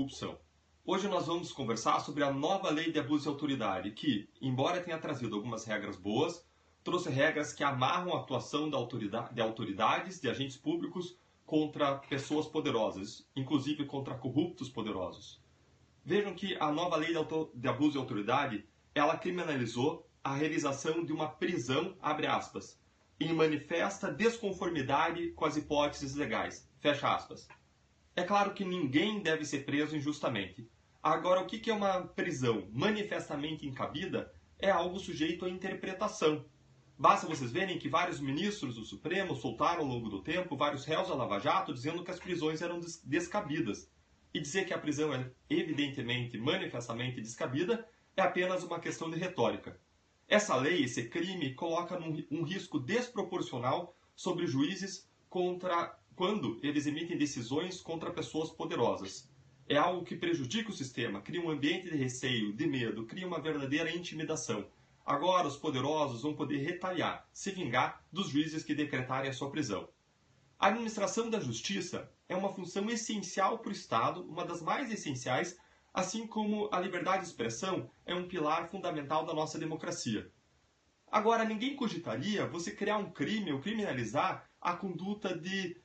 Corrupção. Hoje nós vamos conversar sobre a nova lei de abuso de autoridade, que, embora tenha trazido algumas regras boas, trouxe regras que amarram a atuação de autoridades, de agentes públicos, contra pessoas poderosas, inclusive contra corruptos poderosos. Vejam que a nova lei de abuso de autoridade, ela criminalizou a realização de uma prisão, abre aspas, em manifesta desconformidade com as hipóteses legais, fecha aspas. É claro que ninguém deve ser preso injustamente. Agora, o que é uma prisão manifestamente incabida é algo sujeito à interpretação. Basta vocês verem que vários ministros do Supremo soltaram ao longo do tempo vários réus da Lava Jato dizendo que as prisões eram descabidas. E dizer que a prisão é evidentemente, manifestamente descabida é apenas uma questão de retórica. Essa lei, esse crime, coloca um risco desproporcional sobre juízes quando eles emitem decisões contra pessoas poderosas. É algo que prejudica o sistema, cria um ambiente de receio, de medo, cria uma verdadeira intimidação. Agora os poderosos vão poder retaliar, se vingar dos juízes que decretarem a sua prisão. A administração da justiça é uma função essencial para o Estado, uma das mais essenciais, assim como a liberdade de expressão é um pilar fundamental da nossa democracia. Agora, ninguém cogitaria você criar um crime ou criminalizar a conduta de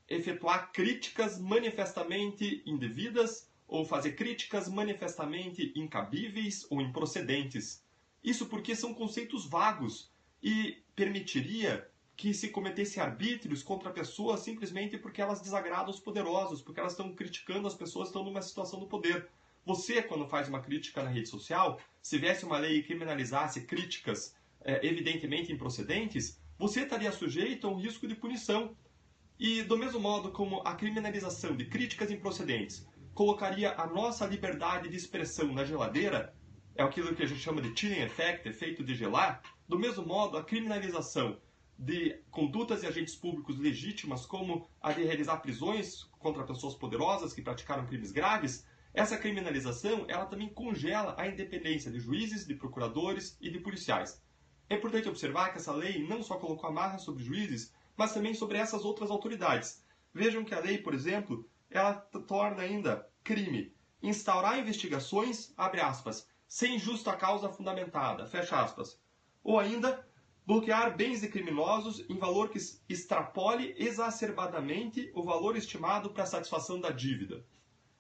efetuar críticas manifestamente indevidas ou fazer críticas manifestamente incabíveis ou improcedentes. Isso porque são conceitos vagos e permitiria que se cometesse arbítrios contra pessoas simplesmente porque elas desagradam os poderosos, porque elas estão criticando as pessoas que estão numa situação do poder. Você, quando faz uma crítica na rede social, se viesse uma lei que criminalizasse críticas evidentemente improcedentes, você estaria sujeito a um risco de punição. E do mesmo modo como a criminalização de críticas improcedentes colocaria a nossa liberdade de expressão na geladeira, é aquilo que a gente chama de chilling effect, efeito de gelar, do mesmo modo a criminalização de condutas de agentes públicos legítimas, como a de realizar prisões contra pessoas poderosas que praticaram crimes graves, essa criminalização ela também congela a independência de juízes, de procuradores e de policiais. É importante observar que essa lei não só colocou amarras sobre juízes, mas também sobre essas outras autoridades. Vejam que a lei, por exemplo, ela torna ainda crime instaurar investigações, abre aspas, sem justa causa fundamentada, fecha aspas. Ou ainda, bloquear bens de criminosos em valor que extrapole exacerbadamente o valor estimado para a satisfação da dívida.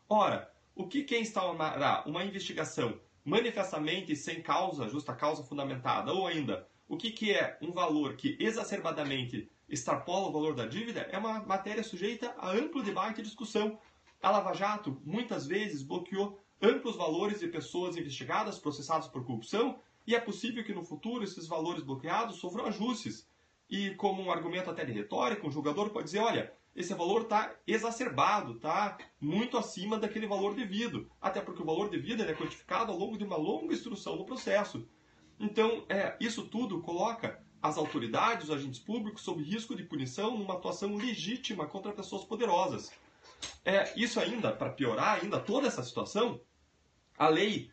Ora, o que é instaurar uma investigação manifestamente sem causa, justa causa fundamentada? Ou ainda, o que é um valor que exacerbadamente extrapola o valor da dívida? É uma matéria sujeita a amplo debate e discussão. A Lava Jato, muitas vezes, bloqueou amplos valores de pessoas investigadas, processadas por corrupção, e é possível que no futuro esses valores bloqueados sofram ajustes. E como um argumento até de retórica, um julgador pode dizer, olha, esse valor está exacerbado, está muito acima daquele valor devido. Até porque o valor devido é quantificado ao longo de uma longa instrução no processo. Então, isso tudo coloca as autoridades, os agentes públicos, sob risco de punição numa atuação legítima contra pessoas poderosas. Isso ainda, para piorar ainda toda essa situação, a lei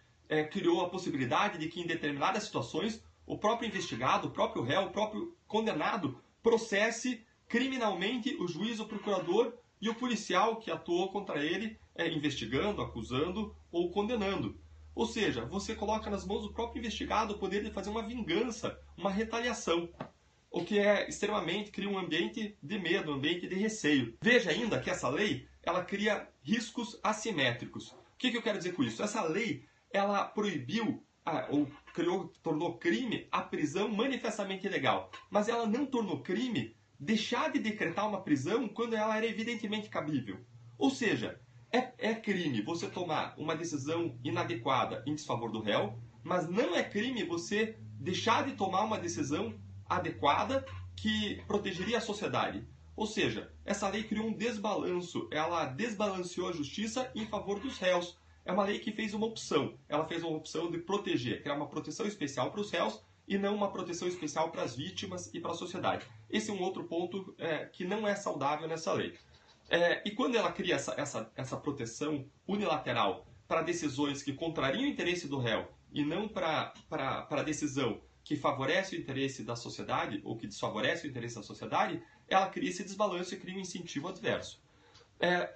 criou a possibilidade de que em determinadas situações o próprio investigado, o próprio réu, o próprio condenado processe criminalmente o juiz, o procurador e o policial que atuou contra ele, investigando, acusando ou condenando. Ou seja, você coloca nas mãos do próprio investigado o poder de fazer uma vingança, uma retaliação. O que cria um ambiente de medo, um ambiente de receio. Veja ainda que essa lei, ela cria riscos assimétricos. O que eu quero dizer com isso? Essa lei, ela proibiu tornou crime a prisão manifestamente ilegal. Mas ela não tornou crime deixar de decretar uma prisão quando ela era evidentemente cabível. Ou seja, é crime você tomar uma decisão inadequada em desfavor do réu, mas não é crime você deixar de tomar uma decisão adequada que protegeria a sociedade. Ou seja, essa lei criou um desbalanço, ela desbalanceou a justiça em favor dos réus. É uma lei que fez uma opção. Ela fez uma opção de proteger, criar uma proteção especial para os réus e não uma proteção especial para as vítimas e para a sociedade. Esse é um outro ponto que não é saudável nessa lei. E quando ela cria essa proteção unilateral para decisões que contrariam o interesse do réu e não para a decisão que favorece o interesse da sociedade ou que desfavorece o interesse da sociedade, ela cria esse desbalanço e cria um incentivo adverso.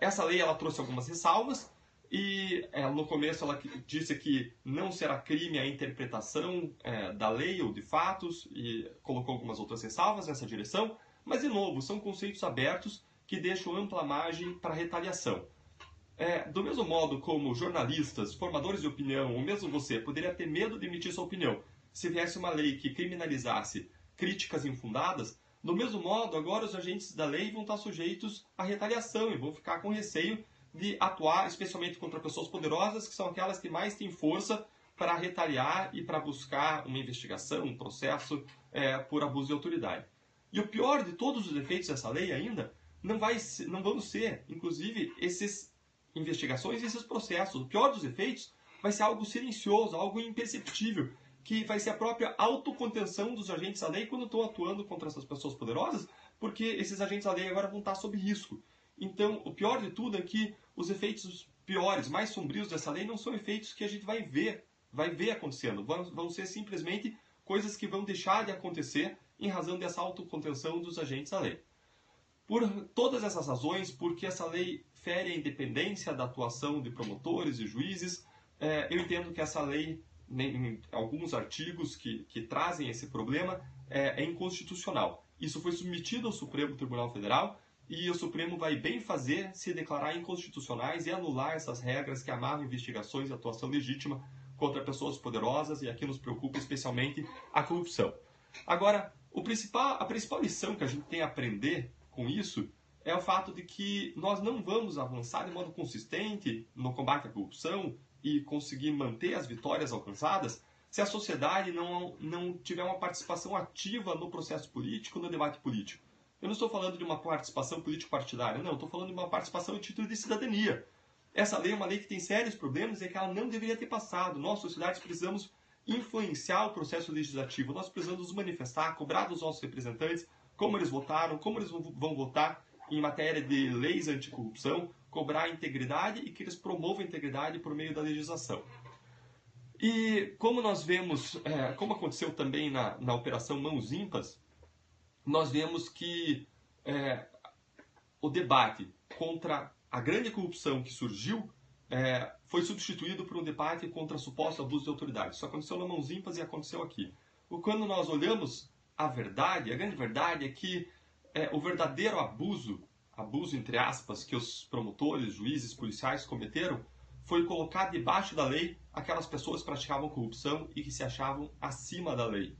Essa lei ela trouxe algumas ressalvas. E no começo ela disse que não será crime a interpretação da lei ou de fatos e colocou algumas outras ressalvas nessa direção, mas de novo, são conceitos abertos que deixam ampla margem para retaliação. Do mesmo modo como jornalistas, formadores de opinião, ou mesmo você, poderia ter medo de emitir sua opinião se viesse uma lei que criminalizasse críticas infundadas, do mesmo modo, agora os agentes da lei vão estar sujeitos à retaliação e vão ficar com receio de atuar, especialmente contra pessoas poderosas, que são aquelas que mais têm força para retaliar e para buscar uma investigação, um processo por abuso de autoridade. E o pior de todos os efeitos dessa lei ainda não vão ser, inclusive, essas investigações e esses processos. O pior dos efeitos vai ser algo silencioso, algo imperceptível, que vai ser a própria autocontenção dos agentes da lei quando estão atuando contra essas pessoas poderosas, porque esses agentes da lei agora vão estar sob risco. Então, o pior de tudo é que os efeitos piores, mais sombrios dessa lei não são efeitos que a gente vai ver acontecendo. Vão ser simplesmente coisas que vão deixar de acontecer em razão dessa autocontenção dos agentes da lei. Por todas essas razões, porque essa lei fere a independência da atuação de promotores e juízes, eu entendo que essa lei, em alguns artigos que trazem esse problema, é inconstitucional. Isso foi submetido ao Supremo Tribunal Federal e o Supremo vai bem fazer se declarar inconstitucionais e anular essas regras que amarram investigações e atuação legítima contra pessoas poderosas, e aqui nos preocupa especialmente a corrupção. Agora, a principal lição que a gente tem a aprender com isso é o fato de que nós não vamos avançar de modo consistente no combate à corrupção e conseguir manter as vitórias alcançadas se a sociedade não tiver uma participação ativa no processo político, no debate político. Eu não estou falando de uma participação político-partidária, não. Estou falando de uma participação em título de cidadania. Essa lei é uma lei que tem sérios problemas e que ela não deveria ter passado. Nós, sociedades, precisamos influenciar o processo legislativo. Nós precisamos nos manifestar, cobrar dos nossos representantes como eles votaram, como eles vão votar em matéria de leis anticorrupção, cobrar a integridade e que eles promovam a integridade por meio da legislação. E como nós vemos, como aconteceu também na Operação Mãos Limpas, nós vemos que o debate contra a grande corrupção que surgiu foi substituído por um debate contra suposto abuso de autoridade. Isso aconteceu na Mãos Limpas e aconteceu aqui. Quando nós olhamos a verdade, a grande verdade é que o verdadeiro abuso entre aspas, que os promotores, juízes, policiais cometeram, foi colocar debaixo da lei aquelas pessoas que praticavam corrupção e que se achavam acima da lei.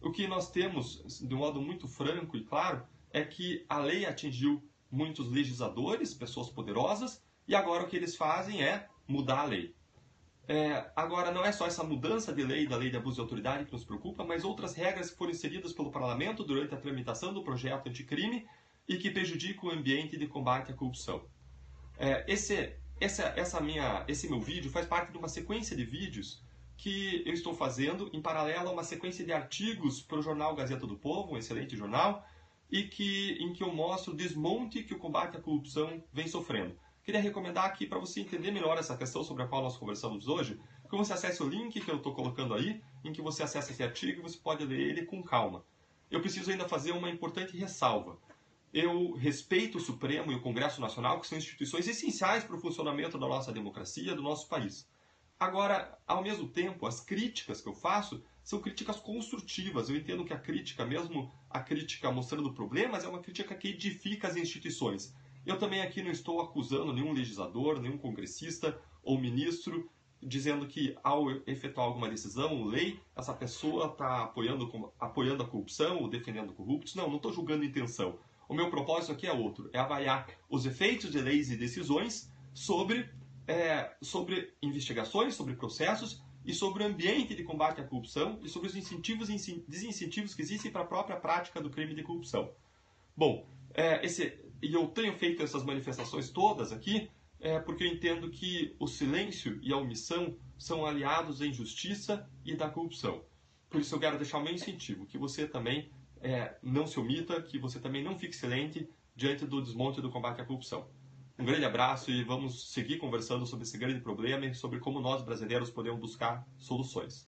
O que nós temos, de um modo muito franco e claro, é que a lei atingiu muitos legisladores, pessoas poderosas, e agora o que eles fazem é mudar a lei. Agora, não é só essa mudança de lei, da lei de abuso de autoridade que nos preocupa, mas outras regras que foram inseridas pelo Parlamento durante a tramitação do projeto anticrime e que prejudicam o ambiente de combate à corrupção. Esse meu vídeo faz parte de uma sequência de vídeos que eu estou fazendo em paralelo a uma sequência de artigos para o jornal Gazeta do Povo, um excelente jornal, e em que eu mostro o desmonte que o combate à corrupção vem sofrendo. Queria recomendar aqui, para você entender melhor essa questão sobre a qual nós conversamos hoje, que você acesse o link que eu estou colocando aí, em que você acessa esse artigo e você pode ler ele com calma. Eu preciso ainda fazer uma importante ressalva. Eu respeito o Supremo e o Congresso Nacional, que são instituições essenciais para o funcionamento da nossa democracia, do nosso país. Agora, ao mesmo tempo, as críticas que eu faço são críticas construtivas. Eu entendo que a crítica, mesmo a crítica mostrando problemas, é uma crítica que edifica as instituições. Eu também aqui não estou acusando nenhum legislador, nenhum congressista ou ministro, dizendo que ao efetuar alguma decisão, lei, essa pessoa está apoiando a corrupção ou defendendo corruptos. Não estou julgando intenção. O meu propósito aqui é outro, é avaliar os efeitos de leis e decisões sobre investigações, sobre processos e sobre o ambiente de combate à corrupção e sobre os incentivos e desincentivos que existem para a própria prática do crime de corrupção. Bom, e eu tenho feito essas manifestações todas aqui porque eu entendo que o silêncio e a omissão são aliados da injustiça e da corrupção. Por isso eu quero deixar o meu incentivo, que você também não se omita, que você também não fique silente diante do desmonte do combate à corrupção. Um grande abraço e vamos seguir conversando sobre esse grande problema e sobre como nós brasileiros podemos buscar soluções.